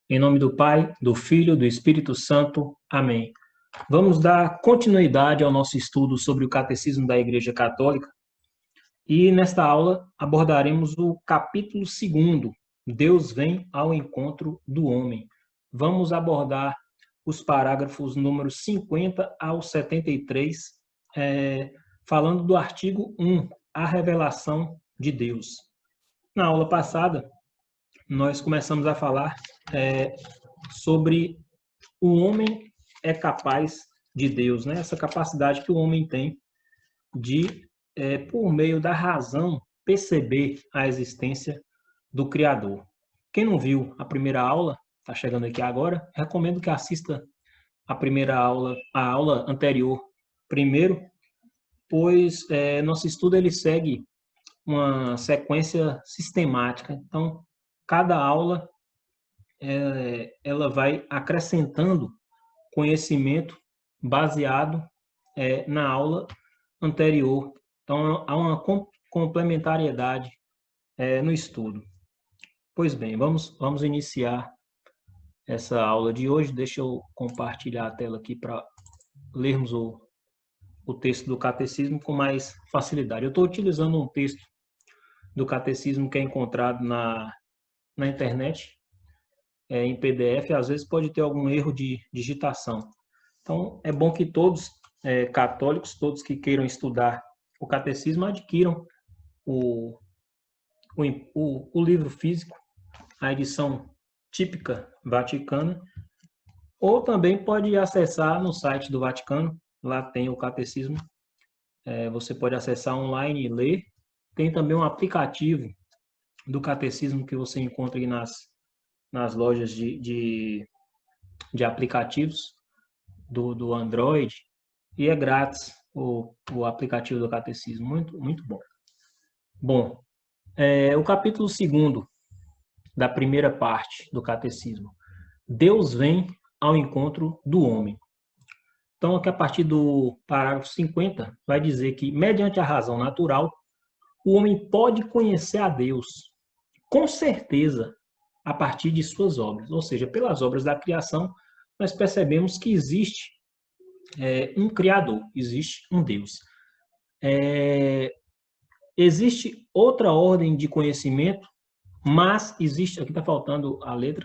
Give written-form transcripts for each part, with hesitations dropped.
Em nome do Pai, do Filho, do Espírito Santo. Amém. Vamos dar continuidade ao nosso estudo sobre o Catecismo da Igreja Católica e nesta aula abordaremos o capítulo 2, Deus vem ao encontro do homem. Vamos abordar os parágrafos números 50 ao 73, falando do artigo 1, a revelação de Deus. Na aula passada, nós começamos a falar sobre o homem é capaz de Deus, né? Essa capacidade que o homem tem de, por meio da razão, perceber a existência do Criador. Quem não viu a primeira aula, está chegando aqui agora, recomendo que assista a primeira aula, a aula anterior primeiro, pois nosso estudo ele segue uma sequência sistemática. Então, cada aula ela vai acrescentando conhecimento baseado na aula anterior. Então, há uma complementariedade no estudo. Pois bem, vamos iniciar essa aula de hoje. Deixa eu compartilhar a tela aqui para lermos o texto do Catecismo com mais facilidade. Eu estou utilizando um texto do Catecismo que é encontrado na internet, em PDF, às vezes pode ter algum erro de digitação. Então, é bom que todos, católicos, todos que queiram estudar o catecismo, adquiram o livro físico, a edição típica vaticana, ou também pode acessar no site do Vaticano, lá tem o catecismo, você pode acessar online e ler. Tem também um aplicativo do catecismo que você encontra aí nas lojas de aplicativos do Android, e é grátis o aplicativo do Catecismo, muito, muito bom. Bom, o capítulo 2 da primeira parte do Catecismo, Deus vem ao encontro do homem. Então, aqui a partir do parágrafo 50, vai dizer que, mediante a razão natural, o homem pode conhecer a Deus, com certeza, a partir de suas obras, ou seja, pelas obras da criação, nós percebemos que existe um Criador, existe um Deus. Existe outra ordem de conhecimento, mas existe, aqui está faltando a letra,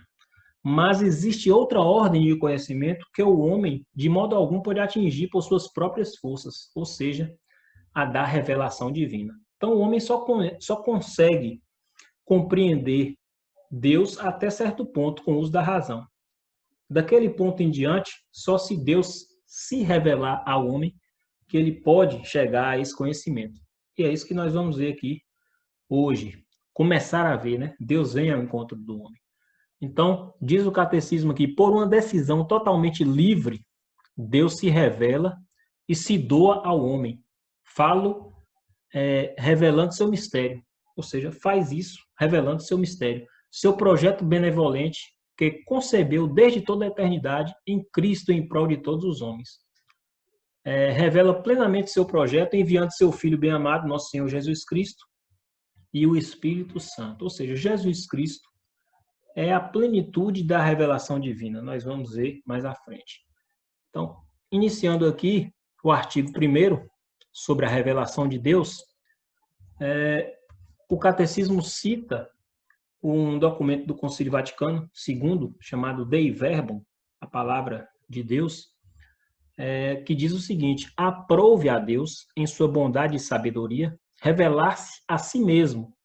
mas existe outra ordem de conhecimento que o homem, de modo algum, pode atingir por suas próprias forças, ou seja, a da revelação divina. Então, o homem só consegue compreender Deus até certo ponto, com o uso da razão. Daquele ponto em diante, só se Deus se revelar ao homem que ele pode chegar a esse conhecimento. E é isso que nós vamos ver aqui hoje. Começar a ver, né? Deus vem ao encontro do homem. Então, diz o catecismo aqui, por uma decisão totalmente livre, Deus se revela e se doa ao homem. Falo revelando seu mistério. Ou seja, faz isso revelando seu mistério. Seu projeto benevolente que concebeu desde toda a eternidade em Cristo em prol de todos os homens. Revela plenamente seu projeto enviando seu Filho bem-amado, nosso Senhor Jesus Cristo, e o Espírito Santo. Ou seja, Jesus Cristo é a plenitude da revelação divina. Nós vamos ver mais à frente. Então, iniciando aqui o artigo 1º sobre a revelação de Deus, o Catecismo cita um documento do Concílio Vaticano II, chamado Dei Verbum, a palavra de Deus, que diz o seguinte: aprove a Deus, em sua bondade e sabedoria, revelar-se a si mesmo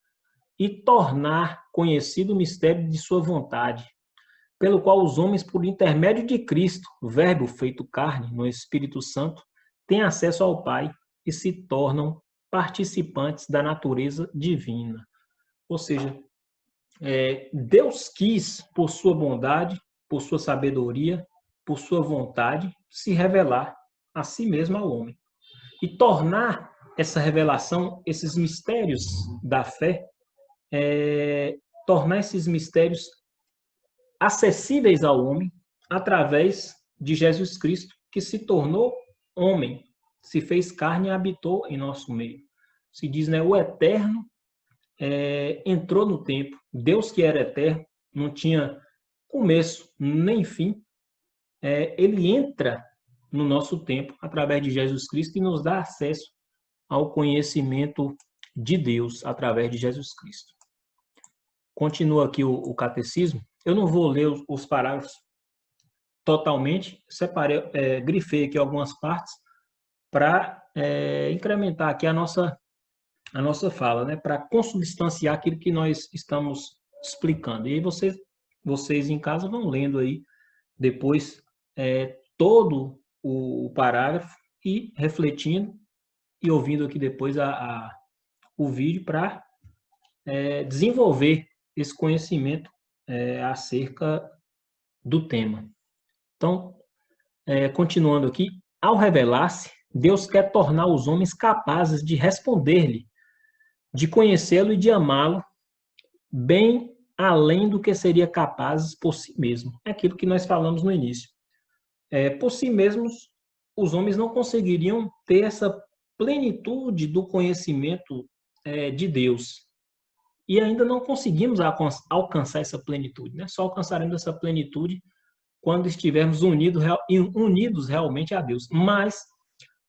e tornar conhecido o mistério de sua vontade, pelo qual os homens, por intermédio de Cristo, Verbo feito carne, no Espírito Santo, têm acesso ao Pai e se tornam participantes da natureza divina. Ou seja, Deus quis, por sua bondade, por sua sabedoria, por sua vontade, se revelar a si mesmo ao homem. E tornar essa revelação, esses mistérios da fé, tornar esses mistérios acessíveis ao homem através de Jesus Cristo, que se tornou homem, se fez carne e habitou em nosso meio. Se diz, né, o eterno entrou no tempo. Deus, que era eterno, não tinha começo nem fim, ele entra no nosso tempo através de Jesus Cristo e nos dá acesso ao conhecimento de Deus através de Jesus Cristo. Continua aqui o catecismo. Eu não vou ler os parágrafos totalmente, separei, grifei aqui algumas partes para incrementar aqui a nossa fala, né? Para consubstanciar aquilo que nós estamos explicando. E aí vocês em casa vão lendo aí depois todo o parágrafo e refletindo e ouvindo aqui depois o vídeo para desenvolver esse conhecimento acerca do tema. Então, continuando aqui, ao revelar-se, Deus quer tornar os homens capazes de responder-lhe, de conhecê-lo e de amá-lo, bem além do que seria capazes por si mesmo. É aquilo que nós falamos no início. Por si mesmos, os homens não conseguiriam ter essa plenitude do conhecimento de Deus. E ainda não conseguimos alcançar essa plenitude, né? Só alcançaremos essa plenitude quando estivermos unidos realmente a Deus. Mas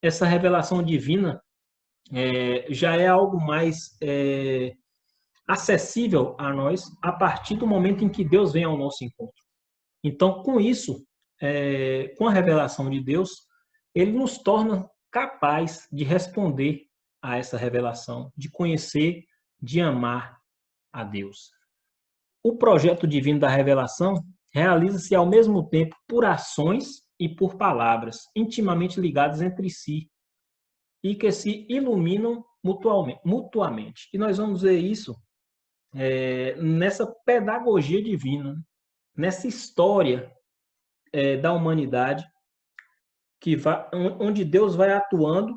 essa revelação divina já é algo mais acessível a nós a partir do momento em que Deus vem ao nosso encontro. Então, com isso, com a revelação de Deus, ele nos torna capaz de responder a essa revelação, de conhecer, de amar a Deus. O projeto divino da revelação realiza-se ao mesmo tempo por ações e por palavras intimamente ligadas entre si e que se iluminam mutuamente. E nós vamos ver isso nessa pedagogia divina, nessa história da humanidade onde Deus vai atuando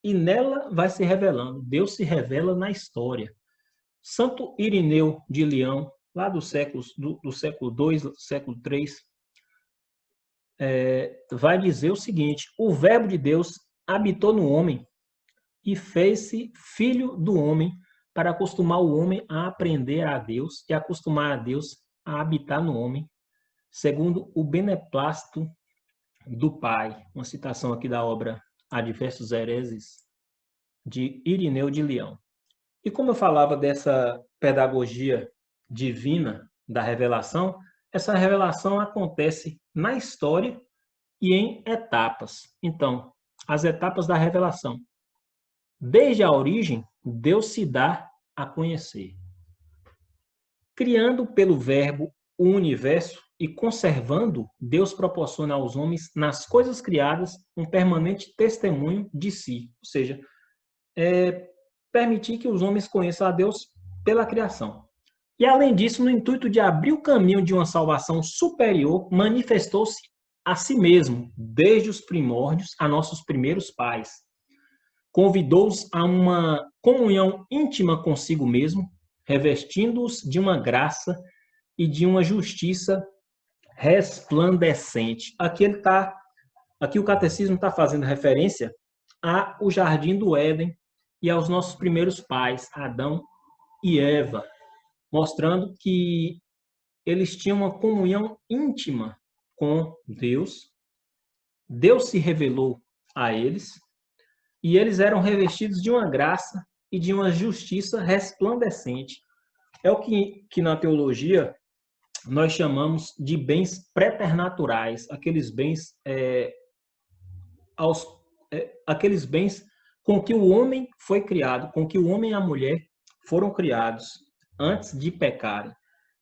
e nela vai se revelando. Deus se revela na história. Santo Irineu de Leão, lá do século II, século III, vai dizer o seguinte: o verbo de Deus habitou no homem e fez-se filho do homem para acostumar o homem a aprender a Deus e acostumar a Deus a habitar no homem, segundo o beneplácito do Pai. Uma citação aqui da obra Há Diversos Hereses, de Irineu de Leão. E como eu falava dessa pedagogia divina da revelação, essa revelação acontece na história e em etapas. Então, as etapas da revelação. Desde a origem, Deus se dá a conhecer. Criando pelo Verbo o universo e conservando, Deus proporciona aos homens, nas coisas criadas, um permanente testemunho de si. Ou seja, permitir que os homens conheçam a Deus pela criação. E, além disso, no intuito de abrir o caminho de uma salvação superior, manifestou-se a si mesmo, desde os primórdios, a nossos primeiros pais. Convidou-os a uma comunhão íntima consigo mesmo, revestindo-os de uma graça e de uma justiça resplandecente. Aqui o catecismo está fazendo referência ao jardim do Éden e aos nossos primeiros pais, Adão e Eva, mostrando que eles tinham uma comunhão íntima com Deus. Deus se revelou a eles e eles eram revestidos de uma graça e de uma justiça resplandecente. É o que na teologia nós chamamos de bens preternaturais, aqueles bens com que o homem foi criado, com que o homem e a mulher foram criados antes de pecarem,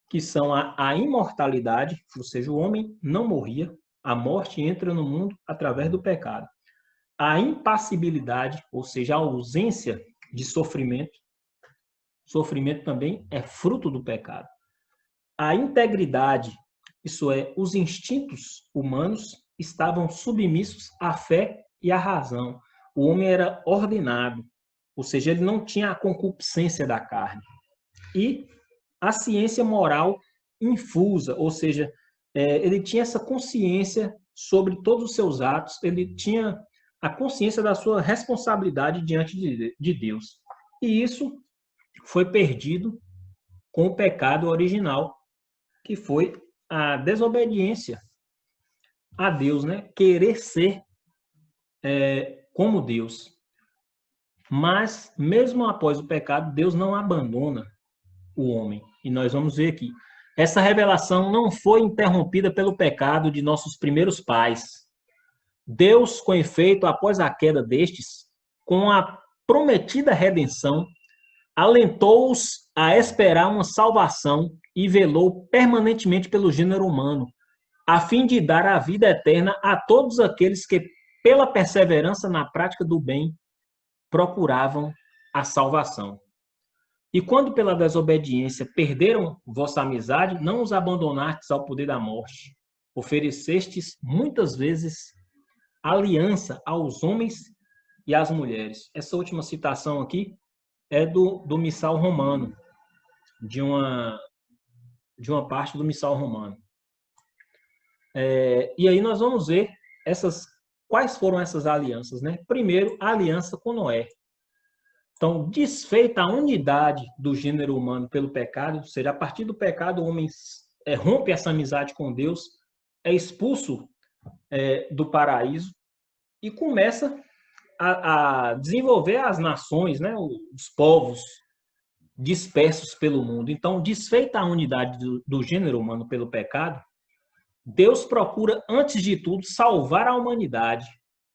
que são a imortalidade, ou seja, o homem não morria, a morte entra no mundo através do pecado. A impassibilidade, ou seja, a ausência de sofrimento, sofrimento também é fruto do pecado. A integridade, isso é, os instintos humanos estavam submissos à fé e à razão. O homem era ordenado, ou seja, ele não tinha a concupiscência da carne. E a ciência moral infusa, ou seja, ele tinha essa consciência sobre todos os seus atos, ele tinha a consciência da sua responsabilidade diante de Deus. E isso foi perdido com o pecado original, que foi a desobediência a Deus, né? Querer ser como Deus. Mas, mesmo após o pecado, Deus não abandona o homem. E nós vamos ver aqui. Essa revelação não foi interrompida pelo pecado de nossos primeiros pais. Deus, com efeito, após a queda destes, com a prometida redenção, alentou-os a esperar uma salvação e velou permanentemente pelo gênero humano, a fim de dar a vida eterna a todos aqueles que, pela perseverança na prática do bem, procuravam a salvação. E quando pela desobediência perderam vossa amizade, não os abandonastes ao poder da morte. Oferecestes muitas vezes aliança aos homens e às mulheres. Essa última citação aqui é do Missal Romano, de uma parte do Missal Romano. E aí nós vamos ver quais foram essas alianças, né? Primeiro, a aliança com Noé. Então, desfeita a unidade do gênero humano pelo pecado, ou seja, a partir do pecado o homem rompe essa amizade com Deus, é expulso do paraíso e começa a desenvolver as nações, né? Os povos dispersos pelo mundo. Então, desfeita a unidade do gênero humano pelo pecado, Deus procura, antes de tudo, salvar a humanidade,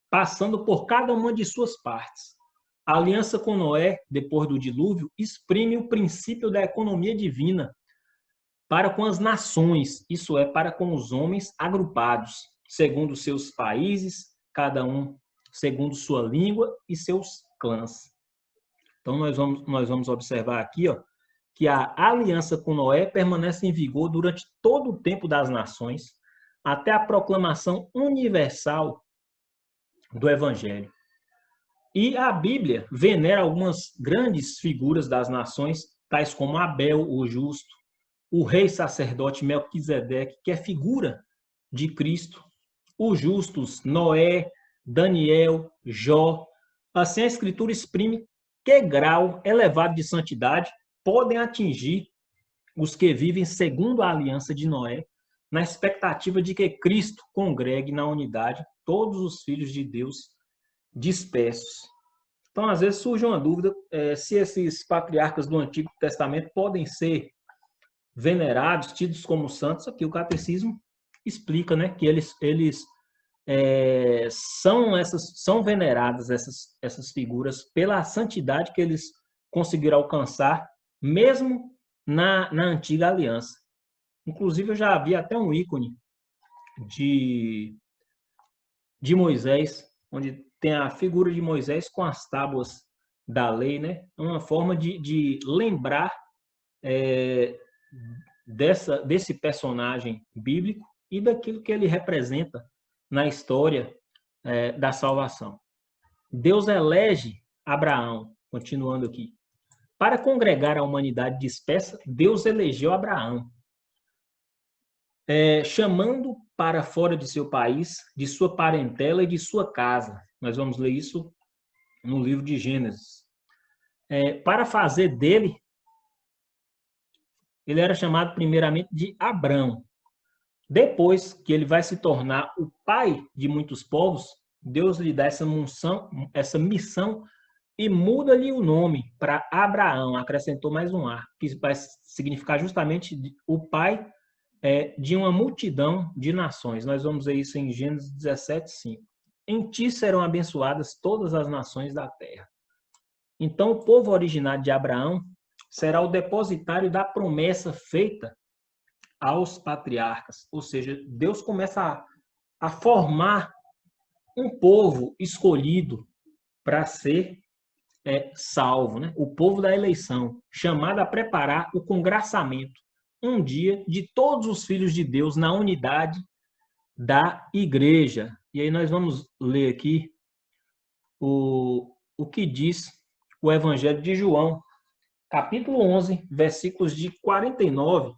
passando por cada uma de suas partes. A aliança com Noé, depois do dilúvio, exprime o princípio da economia divina para com as nações, isso é, para com os homens agrupados, segundo seus países, cada um segundo sua língua e seus clãs. Então, nós vamos observar aqui, ó, que a aliança com Noé permanece em vigor durante todo o tempo das nações, até a proclamação universal do Evangelho. E a Bíblia venera algumas grandes figuras das nações, tais como Abel, o justo, o rei sacerdote Melquisedeque, que é figura de Cristo, os justos Noé, Daniel, Jó. Assim, a Escritura exprime que grau elevado de santidade podem atingir os que vivem segundo a aliança de Noé, na expectativa de que Cristo congregue na unidade todos os filhos de Deus dispersos. Então, às vezes surge uma dúvida se esses patriarcas do Antigo Testamento podem ser venerados, tidos como santos. Aqui o catecismo explica, né, que eles são veneradas essas figuras pela santidade que eles conseguiram alcançar, mesmo na antiga aliança. Inclusive, eu já havia até um ícone de Moisés, onde tem a figura de Moisés com as tábuas da lei, né? Uma forma de lembrar desse personagem bíblico e daquilo que ele representa na história da salvação. Deus elege Abraão, continuando aqui. Para congregar a humanidade dispersa, Deus elegeu Abraão, chamando para fora de seu país, de sua parentela e de sua casa. Nós vamos ler isso no livro de Gênesis. Para fazer dele, ele era chamado primeiramente de Abrão. Depois que ele vai se tornar o pai de muitos povos, Deus lhe dá essa missão e muda-lhe o nome para Abraão, acrescentou mais um A, que vai significar justamente o pai de uma multidão de nações. Nós vamos ver isso em Gênesis 17:5. Em ti serão abençoadas todas as nações da terra. Então, o povo originário de Abraão será o depositário da promessa feita aos patriarcas. Ou seja, Deus começa a formar um povo escolhido para ser salvo, né? O povo da eleição, chamado a preparar o congraçamento um dia de todos os filhos de Deus na unidade da igreja. E aí nós vamos ler aqui o que diz o Evangelho de João, capítulo 11, versículos de 49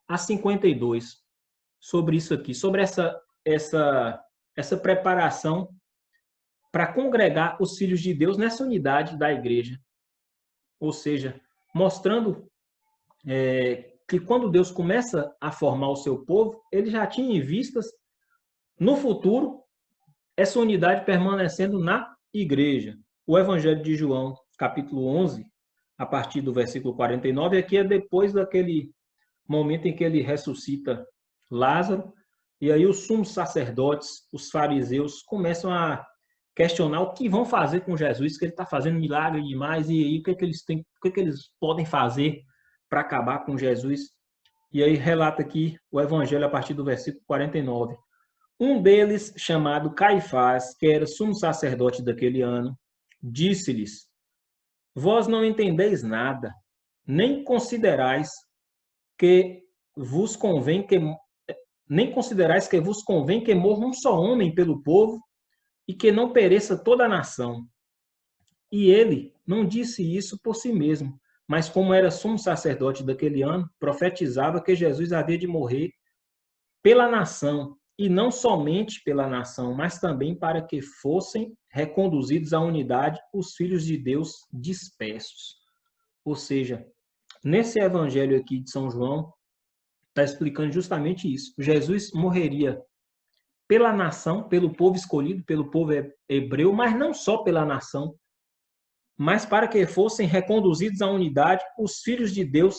a 52, sobre isso aqui, sobre essa preparação para congregar os filhos de Deus nessa unidade da igreja. Ou seja, mostrando que quando Deus começa a formar o seu povo, ele já tinha em vistas, no futuro, essa unidade permanecendo na igreja. O Evangelho de João, capítulo 11, a partir do versículo 49, aqui é depois daquele momento em que ele ressuscita Lázaro, e aí os sumos sacerdotes, os fariseus, começam a questionar o que vão fazer com Jesus, que ele está fazendo milagre demais, e aí o que, é que eles têm, o que, é que eles podem fazer para acabar com Jesus. E aí relata aqui o Evangelho a partir do versículo 49. Um deles, chamado Caifás, que era sumo sacerdote daquele ano, disse-lhes: Vós não entendeis nada, nem considerais que vos convém que nem considerais que vos convém que morra um só homem pelo povo e que não pereça toda a nação. E ele não disse isso por si mesmo, mas como era sumo sacerdote daquele ano, profetizava que Jesus havia de morrer pela nação, e não somente pela nação, mas também para que fossem reconduzidos à unidade os filhos de Deus dispersos. Ou seja, nesse evangelho aqui de São João, está explicando justamente isso. Jesus morreria pela nação, pelo povo escolhido, pelo povo hebreu, mas não só pela nação, mas para que fossem reconduzidos à unidade os filhos de Deus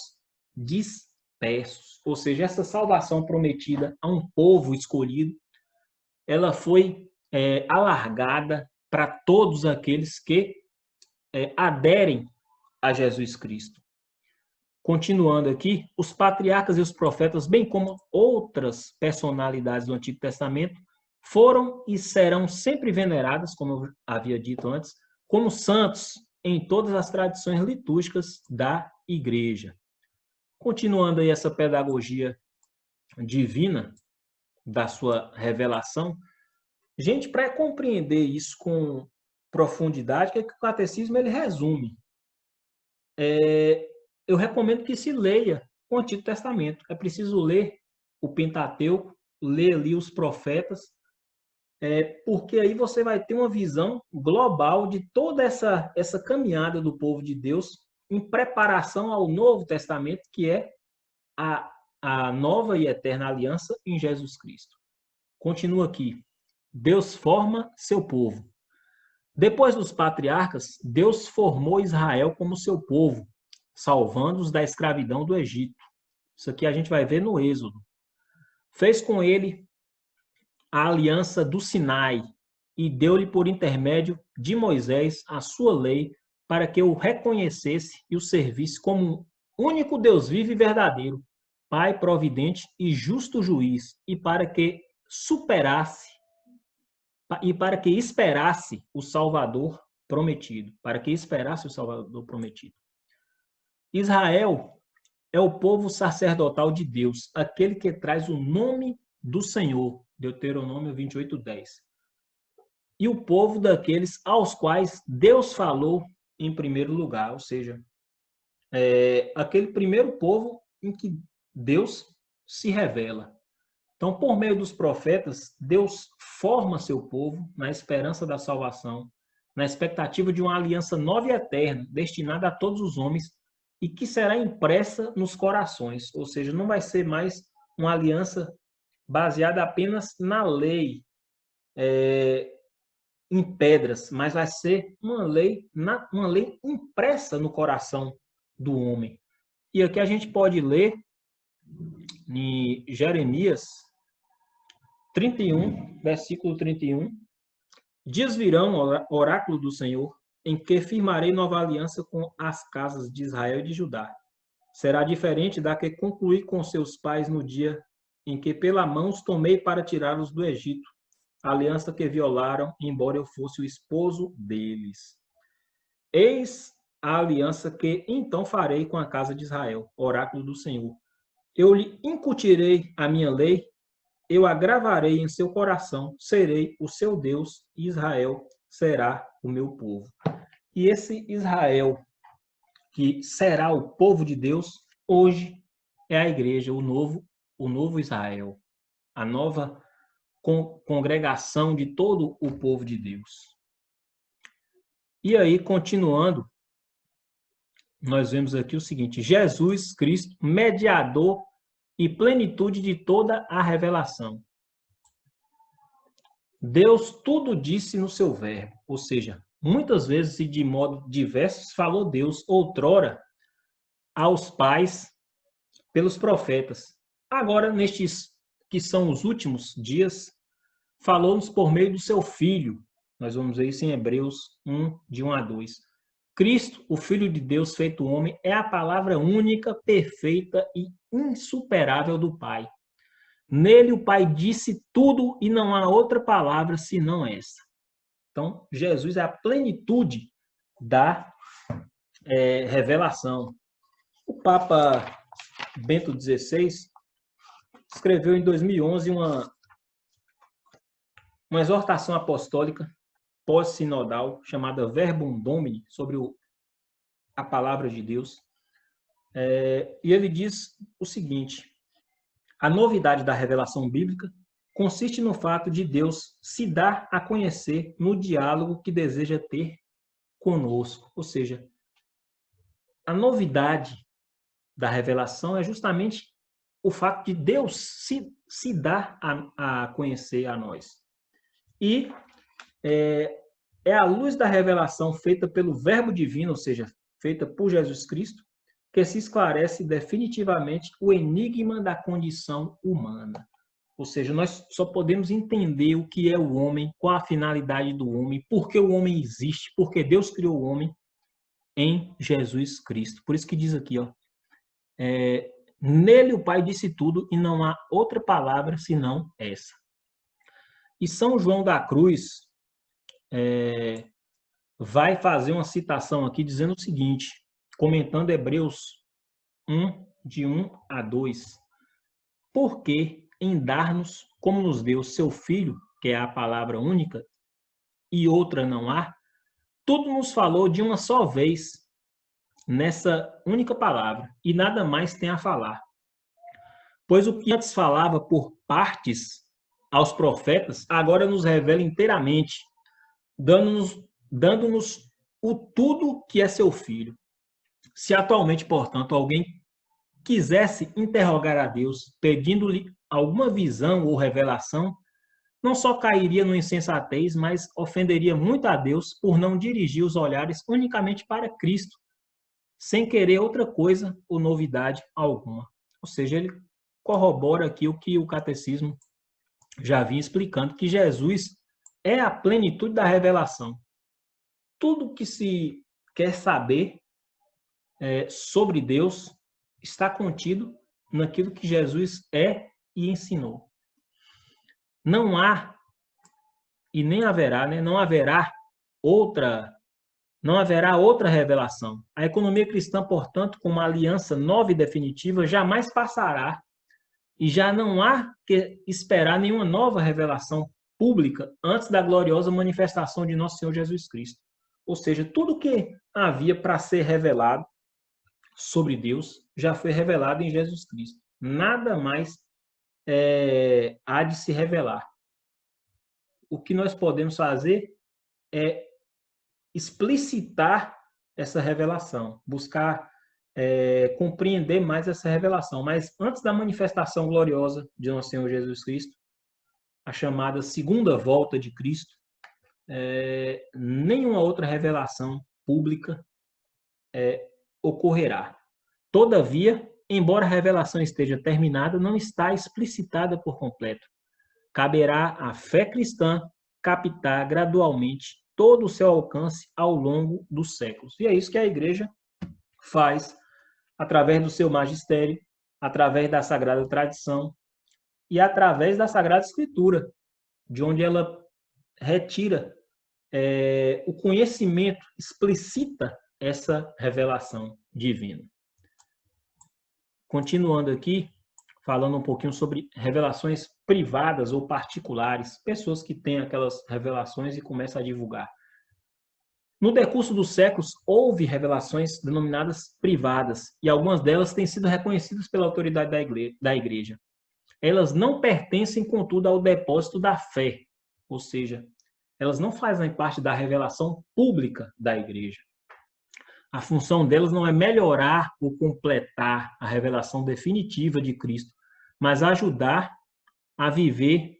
dispersos. Ou seja, essa salvação prometida a um povo escolhido, ela foi alargada para todos aqueles que aderem a Jesus Cristo. Continuando aqui, os patriarcas e os profetas, bem como outras personalidades do Antigo Testamento, foram e serão sempre veneradas, como eu havia dito antes, como santos em todas as tradições litúrgicas da Igreja. Continuando aí essa pedagogia divina da sua revelação, gente, para compreender isso com profundidade, que o catecismo ele resume. Eu recomendo que se leia o Antigo Testamento. É preciso ler o Pentateuco, ler ali os profetas, porque aí você vai ter uma visão global de toda essa caminhada do povo de Deus em preparação ao Novo Testamento, que é a nova e eterna aliança em Jesus Cristo. Continua aqui. Deus forma seu povo. Depois dos patriarcas, Deus formou Israel como seu povo, salvando-os da escravidão do Egito. Isso aqui a gente vai ver no Êxodo. Fez com ele a aliança do Sinai e deu-lhe por intermédio de Moisés a sua lei para que o reconhecesse e o servisse como um único Deus vivo e verdadeiro, Pai providente e justo juiz, e para que esperasse o Salvador prometido, Israel é o povo sacerdotal de Deus, aquele que traz o nome do Senhor, Deuteronômio 28:10. E o povo daqueles aos quais Deus falou em primeiro lugar, ou seja, aquele primeiro povo em que Deus se revela. Então, por meio dos profetas, Deus forma seu povo na esperança da salvação, na expectativa de uma aliança nova e eterna, destinada a todos os homens e que será impressa nos corações. Ou seja, não vai ser mais uma aliança baseada apenas na lei, em pedras, mas vai ser uma lei impressa no coração do homem. E aqui a gente pode ler em Jeremias 31, versículo 31, dias virão, oráculo do Senhor, em que firmarei nova aliança com as casas de Israel e de Judá. Será diferente da que concluí com seus pais no dia em que pela mão os tomei para tirá-los do Egito, a aliança que violaram, embora eu fosse o esposo deles. Eis a aliança que então farei com a casa de Israel, oráculo do Senhor. Eu lhe incutirei a minha lei, eu a gravarei em seu coração, serei o seu Deus, e Israel será o meu povo. E esse Israel, que será o povo de Deus, hoje é a igreja, o novo Israel, a nova congregação de todo o povo de Deus. E aí, continuando, nós vemos aqui o seguinte: Jesus Cristo, mediador e plenitude de toda a revelação. Deus tudo disse no seu verbo, ou seja, muitas vezes e de modo diversos falou Deus outrora aos pais pelos profetas. Agora, nestes que são os últimos dias, falou-nos por meio do seu Filho. Nós vamos ver isso em Hebreus 1, de 1 a 2. Cristo, o Filho de Deus feito homem, é a palavra única, perfeita e insuperável do Pai. Nele o Pai disse tudo e não há outra palavra senão essa. Então, Jesus é a plenitude da revelação. O Papa Bento XVI escreveu em 2011 uma exortação apostólica pós-sinodal chamada Verbum Domini, sobre a palavra de Deus. E ele diz o seguinte: a novidade da revelação bíblica consiste no fato de Deus se dar a conhecer no diálogo que deseja ter conosco. Ou seja, a novidade da revelação é justamente o fato de Deus se dar a conhecer a nós. E é a luz da revelação feita pelo Verbo Divino, ou seja, feita por Jesus Cristo, que se esclarece definitivamente o enigma da condição humana. Ou seja, nós só podemos entender o que é o homem, qual a finalidade do homem, por que o homem existe, porque Deus criou o homem em Jesus Cristo. Por isso que diz aqui, nele o Pai disse tudo e não há outra palavra senão essa. E São João da Cruz vai fazer uma citação aqui dizendo o seguinte, comentando Hebreus 1, de 1 a 2. Porque em dar-nos, como nos deu seu Filho, que é a palavra única, e outra não há, tudo nos falou de uma só vez, nessa única palavra, e nada mais tem a falar. Pois o que antes falava por partes aos profetas, agora nos revela inteiramente, dando-nos o tudo que é seu Filho. Se atualmente, portanto, alguém quisesse interrogar a Deus, pedindo-lhe alguma visão ou revelação, não só cairia no insensatez, mas ofenderia muito a Deus por não dirigir os olhares unicamente para Cristo, sem querer outra coisa ou novidade alguma. Ou seja, ele corrobora aqui o que o catecismo já vinha explicando, que Jesus é a plenitude da revelação. Tudo que se quer saber sobre Deus está contido naquilo que Jesus é e ensinou. Não há e nem haverá, não haverá outra revelação. A economia cristã, portanto, com uma aliança nova e definitiva, jamais passará e já não há que esperar nenhuma nova revelação pública antes da gloriosa manifestação de nosso Senhor Jesus Cristo. Ou seja, tudo que havia para ser revelado sobre Deus já foi revelado em Jesus Cristo. Nada mais há de se revelar. O que nós podemos fazer é explicitar essa revelação, buscar compreender mais essa revelação. Mas antes da manifestação gloriosa de nosso Senhor Jesus Cristo, a chamada segunda volta de Cristo, nenhuma outra revelação pública ocorrerá. Todavia, embora a revelação esteja terminada, não está explicitada por completo. Caberá à fé cristã captar gradualmente todo o seu alcance ao longo dos séculos. E é isso que a Igreja faz através do seu magistério, através da Sagrada Tradição e através da Sagrada Escritura, de onde ela retira o conhecimento, explicita essa revelação divina. Continuando aqui, falando um pouquinho sobre revelações privadas ou particulares, pessoas que têm aquelas revelações e começam a divulgar. No decurso dos séculos, houve revelações denominadas privadas, e algumas delas têm sido reconhecidas pela autoridade da Igreja. Elas não pertencem, contudo, ao depósito da fé, ou seja, elas não fazem parte da revelação pública da Igreja. A função delas não é melhorar ou completar a revelação definitiva de Cristo, mas ajudar a viver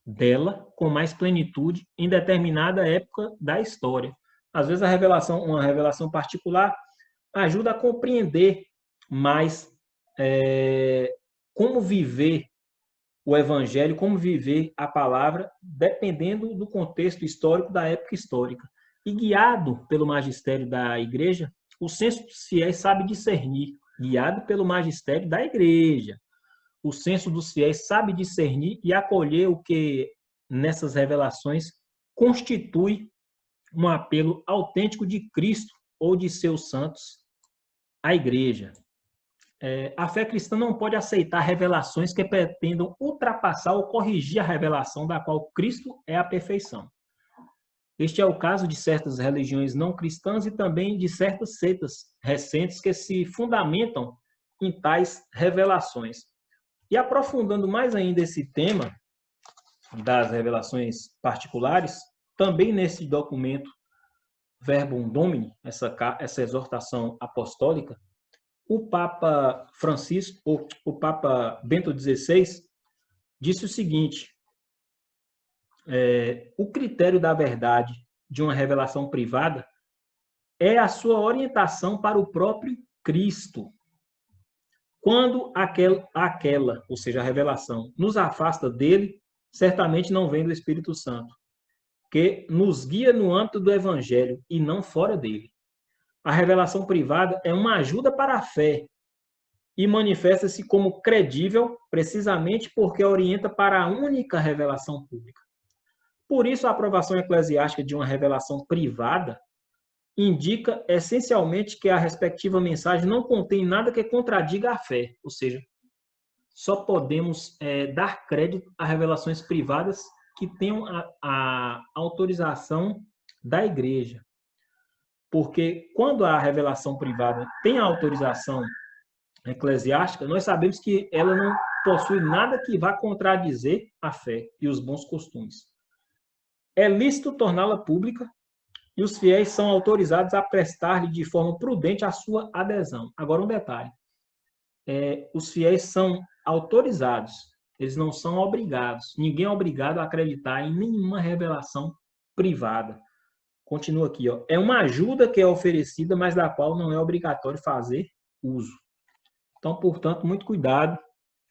dela com mais plenitude em determinada época da história. Às vezes uma revelação particular ajuda a compreender mais como viver o evangelho, como viver a palavra, dependendo do contexto histórico da época histórica. E guiado pelo magistério da igreja, o senso dos fiéis sabe discernir, guiado pelo magistério da igreja. O senso dos fiéis sabe discernir e acolher o que nessas revelações constitui um apelo autêntico de Cristo ou de seus santos à igreja. A fé cristã não pode aceitar revelações que pretendam ultrapassar ou corrigir a revelação da qual Cristo é a perfeição. Este é o caso de certas religiões não cristãs e também de certas seitas recentes que se fundamentam em tais revelações. E aprofundando mais ainda esse tema das revelações particulares, também nesse documento Verbum Domini, essa exortação apostólica, o Papa Francisco, o Papa Bento XVI, disse o seguinte: o critério da verdade de uma revelação privada é a sua orientação para o próprio Cristo. Quando aquela, ou seja, a revelação, nos afasta dele, certamente não vem do Espírito Santo, que nos guia no âmbito do Evangelho e não fora dele. A revelação privada é uma ajuda para a fé e manifesta-se como credível precisamente porque orienta para a única revelação pública. Por isso, a aprovação eclesiástica de uma revelação privada indica essencialmente que a respectiva mensagem não contém nada que contradiga a fé, ou seja, só podemos dar crédito a revelações privadas que tenham a autorização da igreja. Porque quando a revelação privada tem a autorização eclesiástica, nós sabemos que ela não possui nada que vá contradizer a fé e os bons costumes. É lícito torná-la pública e os fiéis são autorizados a prestar-lhe de forma prudente a sua adesão. Agora, um detalhe. Os fiéis são autorizados, eles não são obrigados. Ninguém é obrigado a acreditar em nenhuma revelação privada. Continua aqui, ó. É uma ajuda que é oferecida, mas da qual não é obrigatório fazer uso. Então, portanto, muito cuidado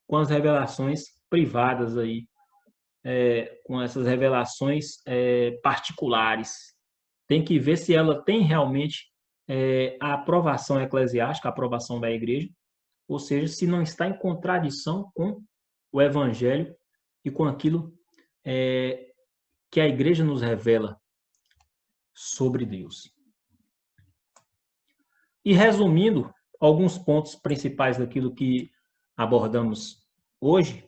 com as revelações privadas aí, com essas revelações particulares. Tem que ver se ela tem realmente a aprovação eclesiástica, a aprovação da igreja, ou seja, se não está em contradição com o evangelho e com aquilo que a igreja nos revela sobre Deus. E resumindo alguns pontos principais daquilo que abordamos hoje,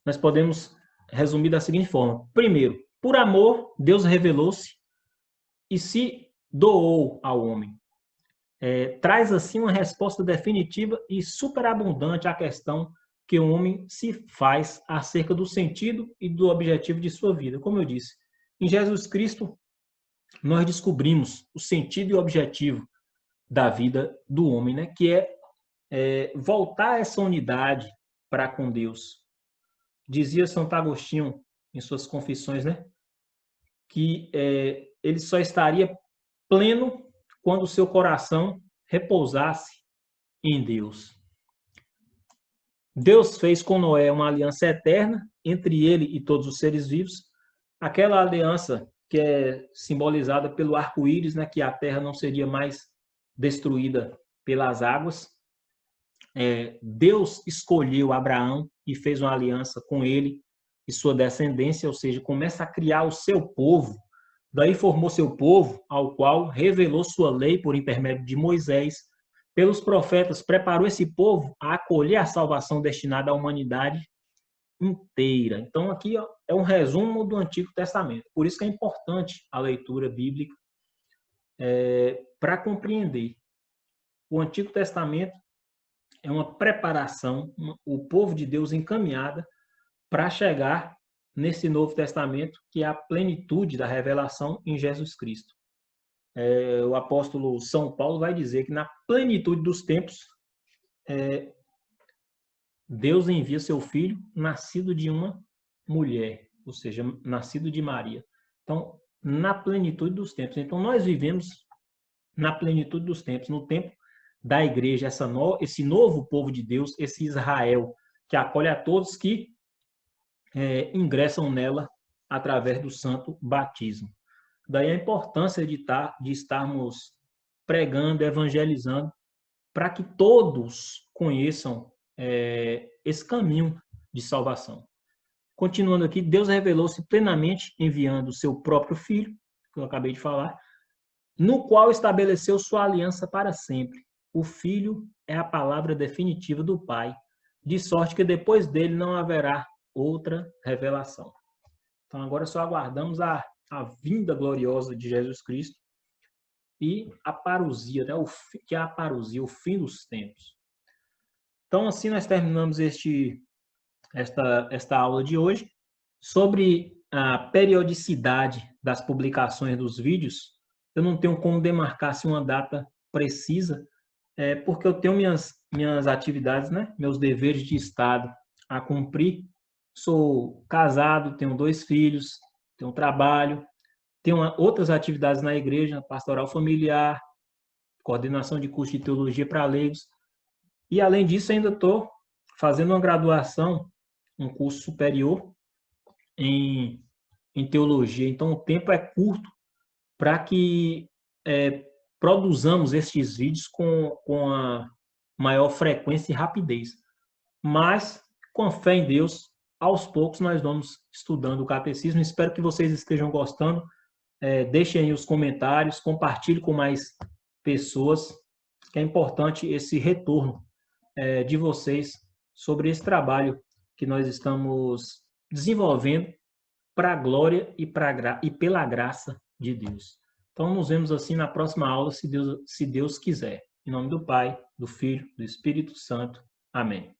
nós podemos resumir da seguinte forma. Primeiro, por amor, Deus revelou-se e se doou ao homem. Traz assim uma resposta definitiva e superabundante à questão que o homem se faz acerca do sentido e do objetivo de sua vida. Como eu disse, em Jesus Cristo, nós descobrimos o sentido e o objetivo da vida do homem, né? Que é voltar essa unidade para com Deus. Dizia Santo Agostinho em suas confissões, né? Que ele só estaria pleno quando o seu coração repousasse em Deus. Deus fez com Noé uma aliança eterna entre ele e todos os seres vivos, aquela aliança que é simbolizada pelo arco-íris, né, que a terra não seria mais destruída pelas águas. Deus escolheu Abraão e fez uma aliança com ele e sua descendência, ou seja, começa a criar o seu povo. Daí formou seu povo, ao qual revelou sua lei por intermédio de Moisés. Pelos profetas, preparou esse povo a acolher a salvação destinada à humanidade inteira. Então, aqui é um resumo do Antigo Testamento. Por isso que é importante a leitura bíblica para compreender. O Antigo Testamento é uma preparação, o povo de Deus encaminhada para chegar nesse Novo Testamento, que é a plenitude da revelação em Jesus Cristo. o apóstolo São Paulo vai dizer que na plenitude dos tempos, Deus envia seu filho nascido de uma mulher, ou seja, nascido de Maria. Então, na plenitude dos tempos. Então, nós vivemos na plenitude dos tempos, no tempo da igreja, esse novo povo de Deus, esse Israel, que acolhe a todos que ingressam nela através do santo batismo. Daí a importância de estarmos pregando, evangelizando, para que todos conheçam esse caminho de salvação. Continuando aqui, Deus revelou-se plenamente enviando o seu próprio Filho, que eu acabei de falar, no qual estabeleceu sua aliança para sempre. O Filho é a palavra definitiva do Pai, de sorte que depois dele não haverá outra revelação. Então agora só aguardamos a vinda gloriosa de Jesus Cristo e a parousia, né? Que é a parousia, o fim dos tempos. Então assim nós terminamos esta aula de hoje. Sobre a periodicidade das publicações dos vídeos, eu não tenho como demarcar uma data precisa, porque eu tenho minhas atividades, né? Meus deveres de Estado a cumprir. Sou casado, tenho 2 filhos, tenho trabalho, tenho outras atividades na igreja, pastoral familiar, coordenação de curso de teologia para leigos. E, além disso, ainda estou fazendo uma graduação, um curso superior em teologia. Então, o tempo é curto para que produzamos estes vídeos com a maior frequência e rapidez. Mas, com fé em Deus, aos poucos nós vamos estudando o catecismo. Espero que vocês estejam gostando. Deixem aí os comentários, compartilhe com mais pessoas, que é importante esse retorno de vocês sobre esse trabalho que nós estamos desenvolvendo para a glória e pela graça de Deus. Então, nos vemos assim na próxima aula, se Deus quiser. Em nome do Pai, do Filho, do Espírito Santo. Amém.